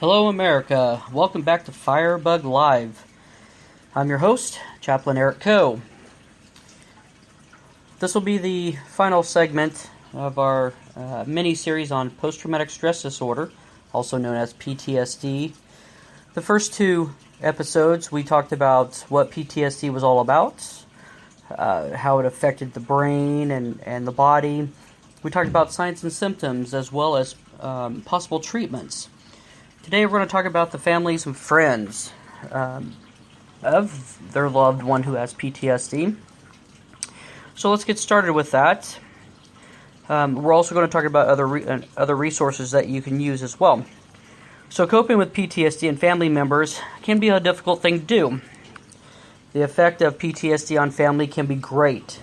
Hello, America. Welcome back to Firebug Live. I'm your host, Chaplain Eric Coe. This will be the final segment of our mini-series on post-traumatic stress disorder, also known as PTSD. The first two episodes, we talked about what PTSD was all about, how it affected the brain and the body. We talked about signs and symptoms as well as possible treatments. Today we're going to talk about the families and friends of their loved one who has PTSD. So let's get started with that. We're also going to talk about other resources that you can use as well. So coping with PTSD and family members can be a difficult thing to do. The effect of PTSD on family can be great.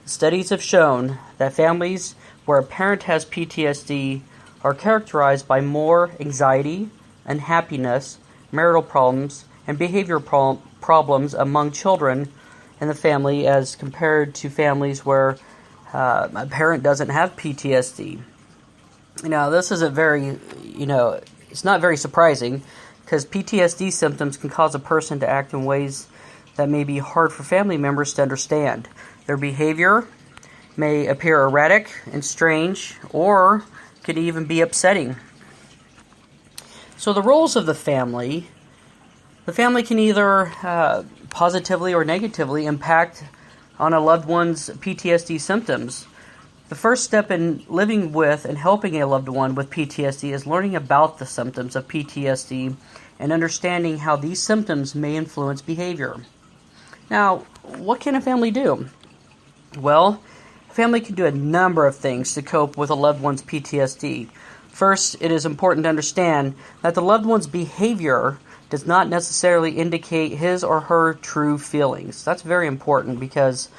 Studies have shown that families where a parent has PTSD are characterized by more anxiety, unhappiness, marital problems, and behavior problems among children in the family as compared to families where a parent doesn't have PTSD. Now, this isn't it's not very surprising because PTSD symptoms can cause a person to act in ways that may be hard for family members to understand. Their behavior may appear erratic and strange, or could even be upsetting. So the roles of the family can either positively or negatively impact on a loved one's PTSD symptoms. The first step in living with and helping a loved one with PTSD is learning about the symptoms of PTSD and understanding how these symptoms may influence behavior. Now, what can a family do? Well, a family can do a number of things to cope with a loved one's PTSD. First, it is important to understand that the loved one's behavior does not necessarily indicate his or her true feelings. That's very important because,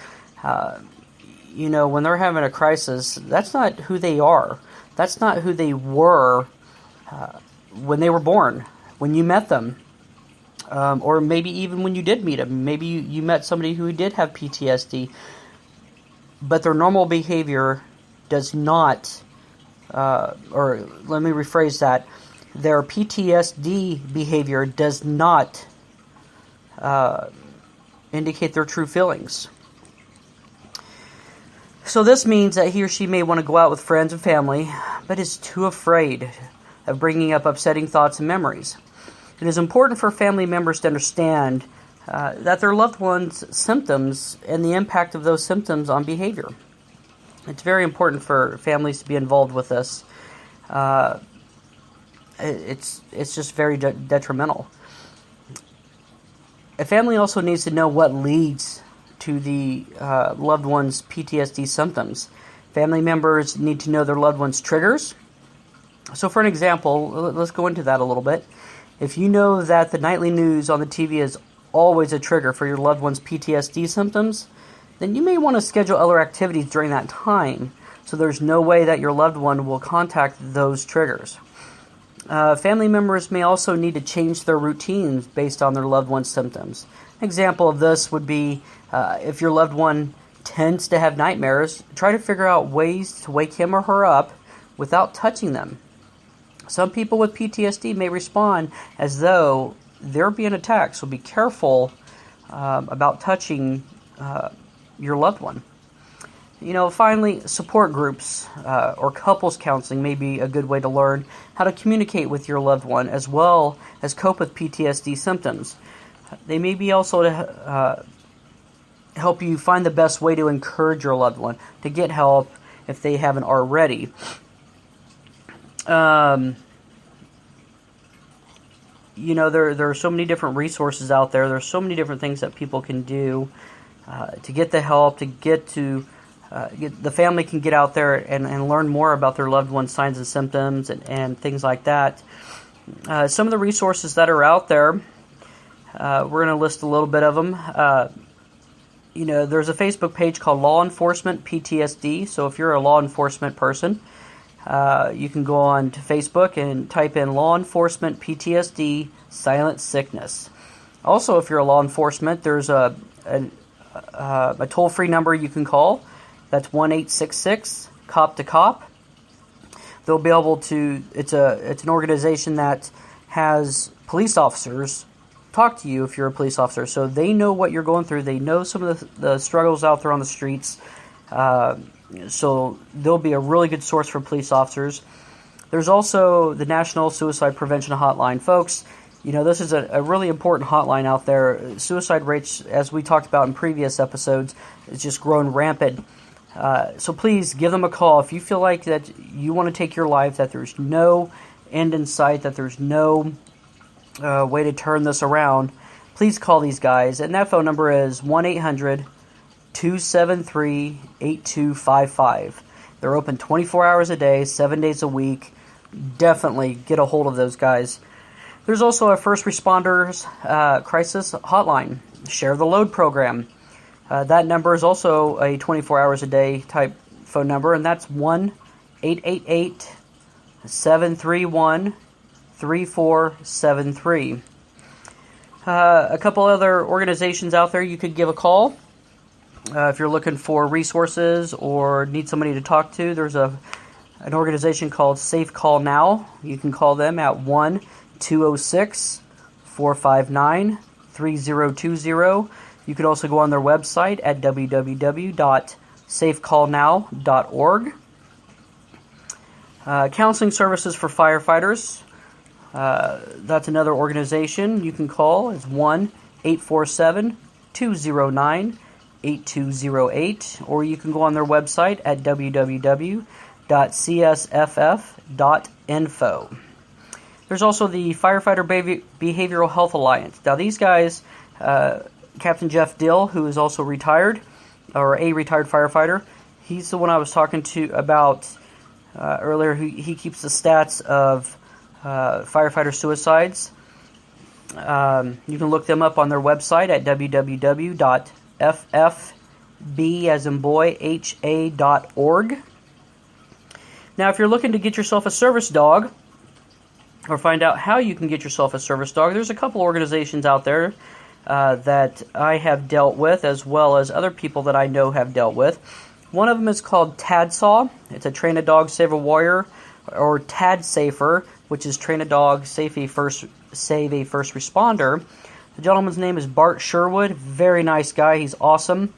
when they're having a crisis, that's not who they are. That's not who they were when they were born, when you met them. Or maybe even when you did meet them. Maybe you met somebody who did have PTSD. But their normal behavior does not, or let me rephrase that, their PTSD behavior does not indicate their true feelings. So this means that he or she may want to go out with friends and family, but is too afraid of bringing up upsetting thoughts and memories. It is important for family members to understand that their loved one's symptoms and the impact of those symptoms on behavior. It's very important for families to be involved with this. It's just very detrimental. A family also needs to know what leads to the loved one's PTSD symptoms. Family members need to know their loved one's triggers. So for an example, let's go into that a little bit. If you know that the nightly news on the TV is always a trigger for your loved one's PTSD symptoms, then you may want to schedule other activities during that time so there's no way that your loved one will contact those triggers. Family members may also need to change their routines based on their loved one's symptoms. An example of this would be if your loved one tends to have nightmares, try to figure out ways to wake him or her up without touching them. Some people with PTSD may respond as though they're being attacked, so be careful about touching your loved one. Finally, support groups or couples counseling may be a good way to learn how to communicate with your loved one as well as cope with PTSD symptoms. They may be also to help you find the best way to encourage your loved one to get help if they haven't already. There are so many different resources out there. There's so many different things that people can do to get the help, to get the family can get out there and learn more about their loved one's signs and symptoms and things like that. Some of the resources that are out there, we're going to list a little bit of them. There's a Facebook page called Law Enforcement PTSD. So if you're a law enforcement person, you can go on to Facebook and type in Law Enforcement PTSD Silent Sickness. Also, if you're a law enforcement, there's a toll-free number you can call. That's 1-866-COP to COP. They'll be able to. It's an organization that has police officers talk to you if you're a police officer, so they know what you're going through. They know some of the struggles out there on the streets, so they'll be a really good source for police officers. There's also the National Suicide Prevention Hotline. Folks, this is a really important hotline out there. Suicide rates, as we talked about in previous episodes, is just growing rampant. So please give them a call. If you feel like that you want to take your life, that there's no end in sight, that there's no way to turn this around, please call these guys. And that phone number is 1-800-273-8255. They're open 24 hours a day, 7 days a week. Definitely get a hold of those guys. There's also a first responders crisis hotline, Share the Load program. That number is also a 24 hours a day type phone number, and that's 1-888-731-3473. A couple other organizations out there you could give a call if you're looking for resources or need somebody to talk to. There's an organization called Safe Call Now. You can call them at 1-206-459-3020. You could also go on their website at www.safecallnow.org. Counseling services for firefighters. That's another organization you can call. It's 1-847-209-8208. Or you can go on their website at www.csff.info. There's also the Firefighter Behavioral Health Alliance. Now these guys, Captain Jeff Dill, who is also retired, or a retired firefighter, he's the one I was talking to about earlier. He keeps the stats of firefighter suicides. You can look them up on their website at www.ffb.org. Now, if you're looking to get yourself a service dog, or find out how you can get yourself a service dog, there's a couple organizations out there that I have dealt with, as well as other people that I know have dealt with. One of them is called TADSAW. It's a Train a Dog, Save a Warrior, or TAD Safer, which is Train a Dog, Save a First Responder. The gentleman's name is Bart Sherwood. Very nice guy. He's awesome.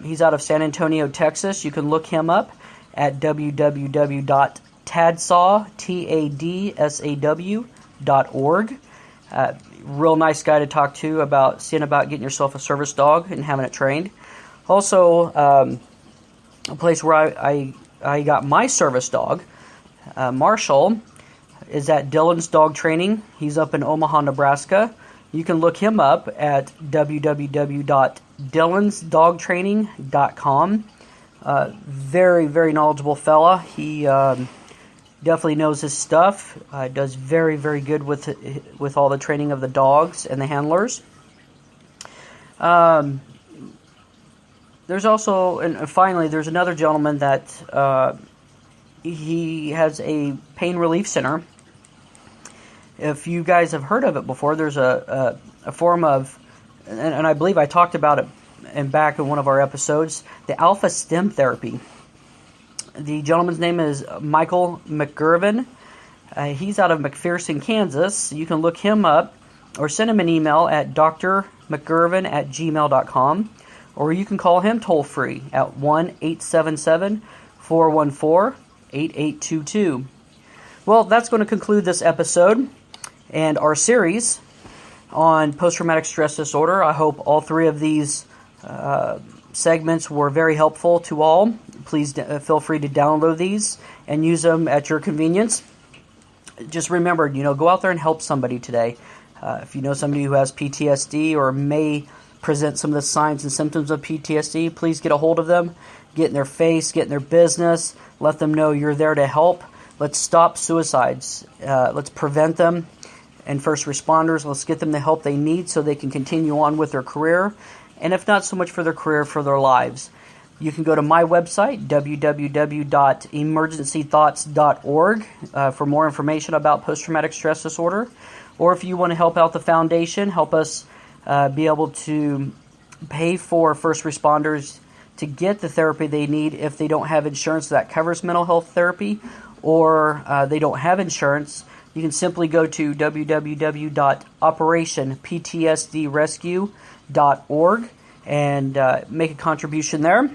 He's out of San Antonio, Texas. You can look him up at www.tadsaw.org. Real nice guy to talk to about seeing about getting yourself a service dog and having it trained. Also, a place where I got my service dog, Marshall, is at Dylan's Dog Training. He's up in Omaha, Nebraska. You can look him up at www.dylansdogtraining.com. Very, very knowledgeable fella. He definitely knows his stuff. Does very, very good with all the training of the dogs and the handlers. There's also, and finally, there's another gentleman that he has a pain relief center. If you guys have heard of it before, there's a form of, and I believe I talked about it back in one of our episodes, the alpha stem therapy. The gentleman's name is Michael McGurvin. He's out of McPherson, Kansas. You can look him up or send him an email at drmcgurvin@gmail.com, or you can call him toll free at 1-877-414-8822. Well, that's going to conclude this episode and our series on post-traumatic stress disorder. I hope all three of these segments were very helpful to all. Please feel free to download these and use them at your convenience. Just remember, go out there and help somebody today. If you know somebody who has PTSD or may present some of the signs and symptoms of PTSD, please get a hold of them, get in their face, get in their business, let them know you're there to help. Let's stop suicides. Let's prevent them. And first responders, let's get them the help they need so they can continue on with their career. And if not so much for their career, for their lives. You can go to my website, www.emergencythoughts.org, for more information about post-traumatic stress disorder. Or if you want to help out the foundation, help us be able to pay for first responders to get the therapy they need if they don't have insurance that covers mental health therapy, or they don't have insurance you can simply go to www.operationptsdrescue.org and make a contribution there.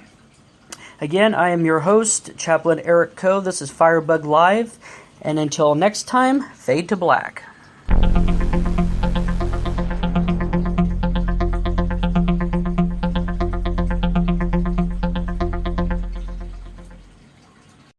Again, I am your host, Chaplain Eric Coe. This is Firebug Live, and until next time, fade to black.